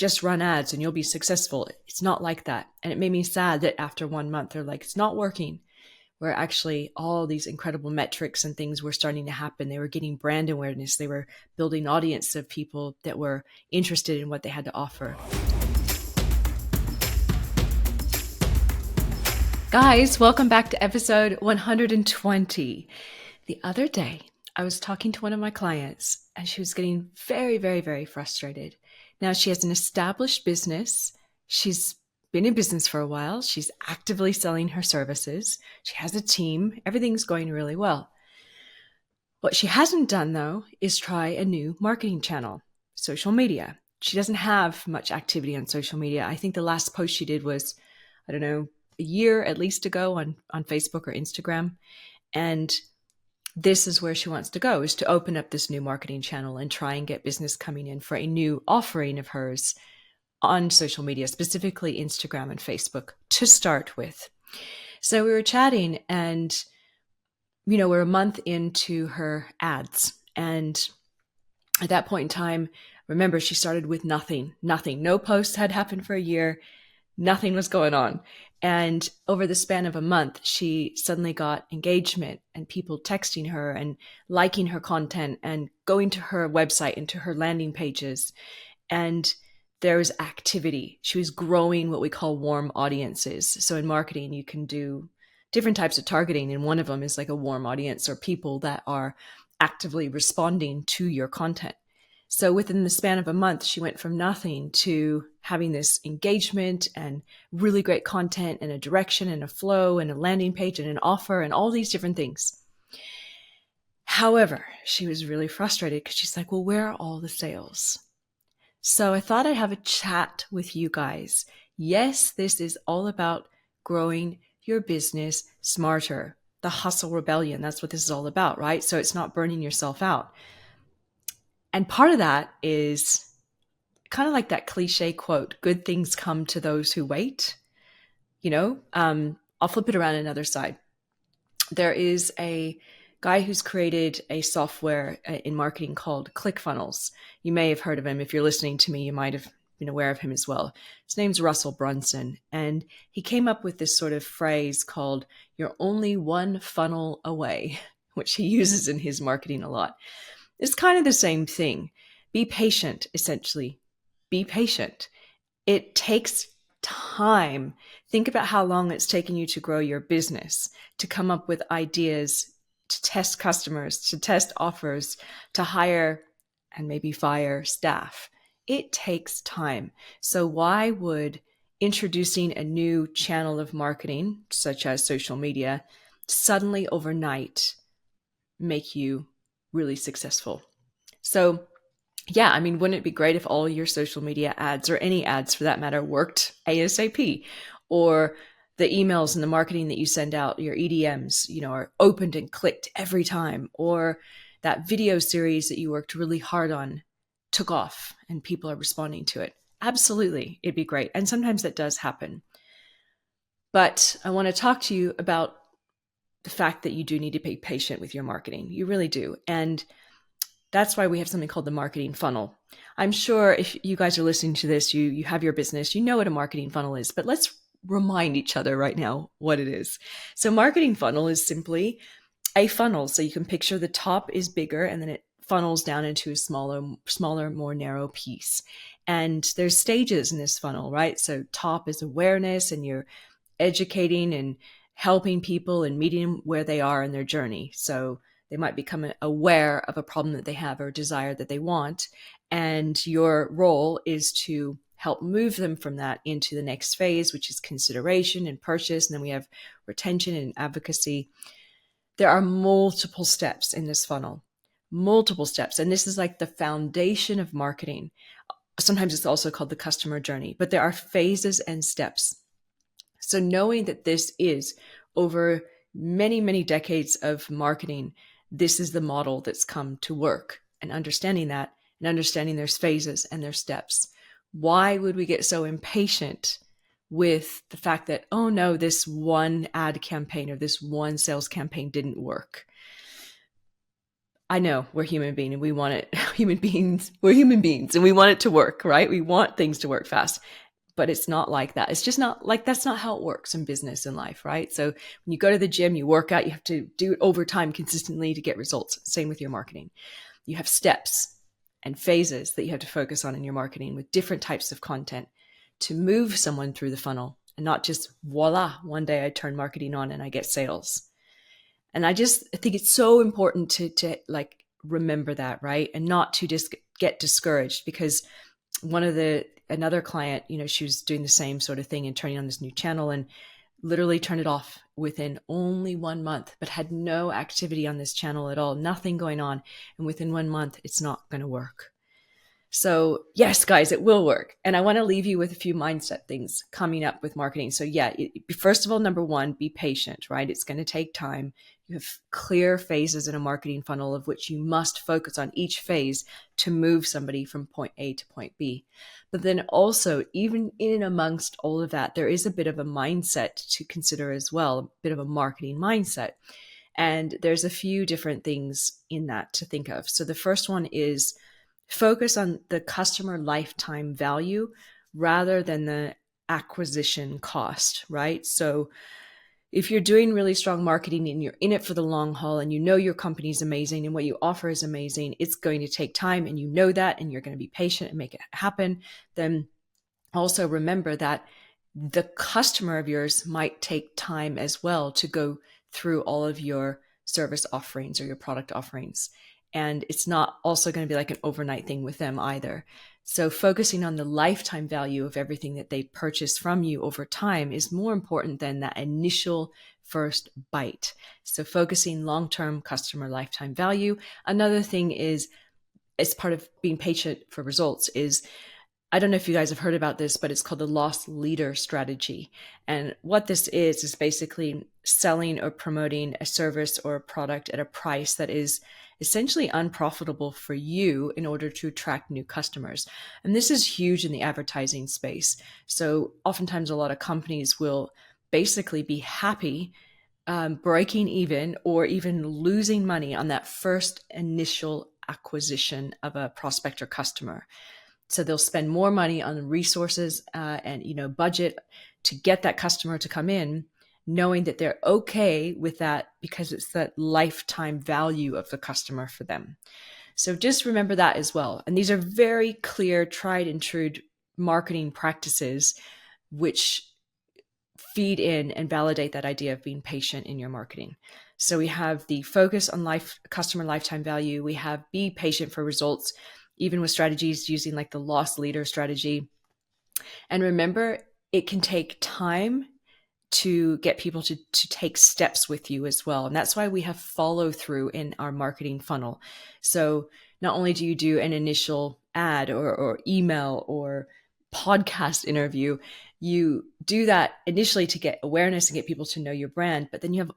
just run ads and you'll be successful. It's not like that. And it made me sad that after 1 month, they're like, it's not working. Where actually all these incredible metrics and things were starting to happen. They were getting brand awareness. They were building audience of people that were interested in what they had to offer. Guys, welcome back to episode 120. The other day, I was talking to one of my clients and she was getting very, very, very frustrated. Now, she has an established business. She's been in business for a while. She's actively selling her services. She has a team. Everything's going really well. What she hasn't done, though, is try a new marketing channel, social media. She doesn't have much activity on social media. I think the last post she did was, I don't know, a year at least ago on Facebook or Instagram. And this is where she wants to go, is to open up this new marketing channel and try and get business coming in for a new offering of hers on social media, specifically Instagram and Facebook to start with. So we were chatting and, we're a month into her ads. And at that point in time, remember, she started with nothing. No posts had happened for a year. Nothing was going on. And over the span of a month, she suddenly got engagement and people texting her and liking her content and going to her website and to her landing pages. And there was activity. She was growing what we call warm audiences. So in marketing, you can do different types of targeting. And one of them is like a warm audience, or people that are actively responding to your content. So within the span of a month, she went from nothing to having this engagement and really great content and a direction and a flow and a landing page and an offer and all these different things. However, she was really frustrated because she's like, well, where are all the sales? So I thought I'd have a chat with you guys. Yes, this is all about growing your business smarter. The hustle rebellion, that's what this is all about, right? So it's not burning yourself out. And part of that is kind of like that cliche quote, good things come to those who wait. I'll flip it around another side. There is a guy who's created a software in marketing called ClickFunnels. You may have heard of him. If you're listening to me, you might have been aware of him as well. His name's Russell Brunson. And he came up with this sort of phrase called, you're only one funnel away, which he uses in his marketing a lot. It's kind of the same thing. Be patient, essentially. Be patient. It takes time. Think about how long it's taken you to grow your business, to come up with ideas, to test customers, to test offers, to hire and maybe fire staff. It takes time. So why would introducing a new channel of marketing, such as social media, suddenly overnight make you really successful? So yeah, wouldn't it be great if all your social media ads, or any ads for that matter, worked ASAP? Or the emails and the marketing that you send out, your EDMs, are opened and clicked every time? Or that video series that you worked really hard on took off and people are responding to it? Absolutely, it'd be great. And sometimes that does happen. But I want to talk to you about the fact that you do need to be patient with your marketing. You really do. And that's why we have something called the marketing funnel. I'm sure if you guys are listening to this, you have your business, you know what a marketing funnel is, but let's remind each other right now what it is. So marketing funnel is simply a funnel. So you can picture the top is bigger and then it funnels down into a smaller, more narrow piece. And there's stages in this funnel, right? So top is awareness, and you're educating and helping people and meeting them where they are in their journey. So they might become aware of a problem that they have or a desire that they want. And your role is to help move them from that into the next phase, which is consideration and purchase. And then we have retention and advocacy. There are multiple steps in this funnel, multiple steps. And this is like the foundation of marketing. Sometimes it's also called the customer journey, but there are phases and steps. So knowing that this is over many, many decades of marketing, this is the model that's come to work, and understanding that and understanding there's phases and there's steps. Why would we get so impatient with the fact that, oh no, this one ad campaign or this one sales campaign didn't work? I know we're human beings and we want it, we're human beings and we want it to work, right? We want things to work fast, but it's not like that. It's just not like, that's not how it works in business and life, right? So when you go to the gym, you work out, you have to do it over time consistently to get results. Same with your marketing. You have steps and phases that you have to focus on in your marketing with different types of content to move someone through the funnel, and not just voila, one day I turn marketing on and I get sales. And I think it's so important to like remember that, right? And not to just get discouraged, because another client, she was doing the same sort of thing and turning on this new channel and literally turned it off within only 1 month, but had no activity on this channel at all, nothing going on. And within 1 month, it's not going to work. So yes, guys, it will work. And I want to leave you with a few mindset things coming up with marketing. So yeah, first of all, number one, be patient, right? It's going to take time. You have clear phases in a marketing funnel of which you must focus on each phase to move somebody from point A to point B. But then also, even in and amongst all of that, there is a bit of a mindset to consider as well, a bit of a marketing mindset. And there's a few different things in that to think of. So the first one is focus on the customer lifetime value rather than the acquisition cost, right? So if you're doing really strong marketing and you're in it for the long haul and you know your company is amazing and what you offer is amazing, it's going to take time and you know that, and you're going to be patient and make it happen, then also remember that the customer of yours might take time as well to go through all of your service offerings or your product offerings. And it's not also going to be like an overnight thing with them either. So focusing on the lifetime value of everything that they purchase from you over time is more important than that initial first bite. So focusing long-term customer lifetime value. Another thing is, as part of being patient for results, is, I don't know if you guys have heard about this, but it's called the loss leader strategy. And what this is basically selling or promoting a service or a product at a price that is essentially unprofitable for you in order to attract new customers. And this is huge in the advertising space. So oftentimes a lot of companies will basically be happy breaking even or even losing money on that first initial acquisition of a prospect or customer. So they'll spend more money on resources and budget to get that customer to come in, knowing that they're okay with that because it's that lifetime value of the customer for them. So just remember that as well. And these are very clear, tried and true marketing practices which feed in and validate that idea of being patient in your marketing. So we have the focus on customer lifetime value. We have be patient for results, even with strategies using like the loss leader strategy. And remember, it can take time to get people to take steps with you as well. And that's why we have follow through in our marketing funnel. So not only do you do an initial ad or email or podcast interview, you do that initially to get awareness and get people to know your brand, but then you have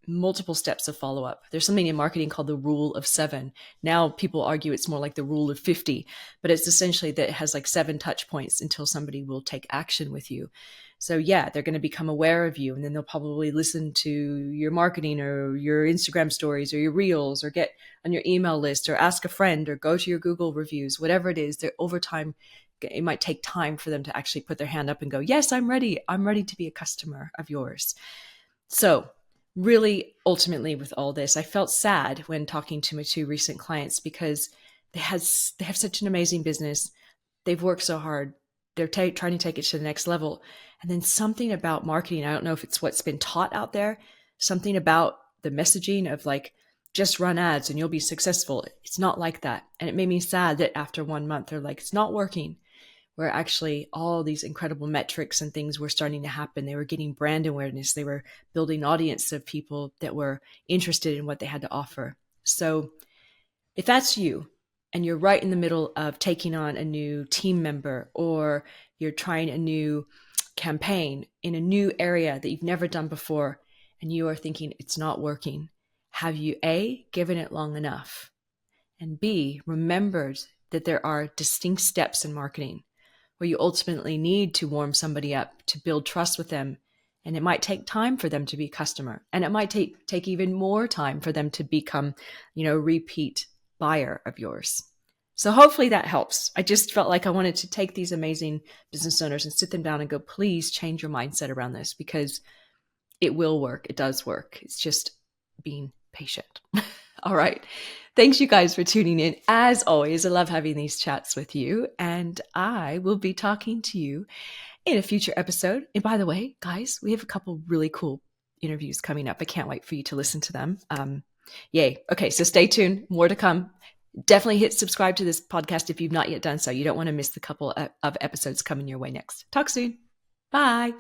multiple steps of follow-up. There's something in marketing called the rule of 7. Now people argue it's more like the rule of 50, but it's essentially that it has like 7 touch points until somebody will take action with you. So yeah, they're going to become aware of you, and then they'll probably listen to your marketing or your Instagram stories or your reels, or get on your email list, or ask a friend, or go to your Google reviews, whatever it is. They're over time, it might take time for them to actually put their hand up and go, yes, I'm ready. I'm ready to be a customer of yours. So really, ultimately, with all this, I felt sad when talking to my 2 recent clients, because they have such an amazing business. They've worked so hard. They're trying to take it to the next level. And then something about marketing, I don't know if it's what's been taught out there, something about the messaging of like, just run ads and you'll be successful. It's not like that. And it made me sad that after 1 month, they're like, it's not working. Where actually all these incredible metrics and things were starting to happen. They were getting brand awareness. They were building audience of people that were interested in what they had to offer. So if that's you, and you're right in the middle of taking on a new team member, or you're trying a new campaign in a new area that you've never done before, and you are thinking it's not working, have you A, given it long enough? And B, remembered that there are distinct steps in marketing where you ultimately need to warm somebody up, to build trust with them, And it might take time for them to be a customer. And it might take even more time for them to become, a repeat buyer of yours. So hopefully that helps. I just felt like I wanted to take these amazing business owners and sit them down and go, please change your mindset around this, because it will work. It does work. It's just being patient. All right. Thanks, you guys, for tuning in. As always, I love having these chats with you, and I will be talking to you in a future episode. And by the way, guys, we have a couple really cool interviews coming up. I can't wait for you to listen to them. Yay. Okay, so stay tuned. More to come. Definitely hit subscribe to this podcast if you've not yet done so. You don't want to miss the couple of episodes coming your way next. Talk soon. Bye.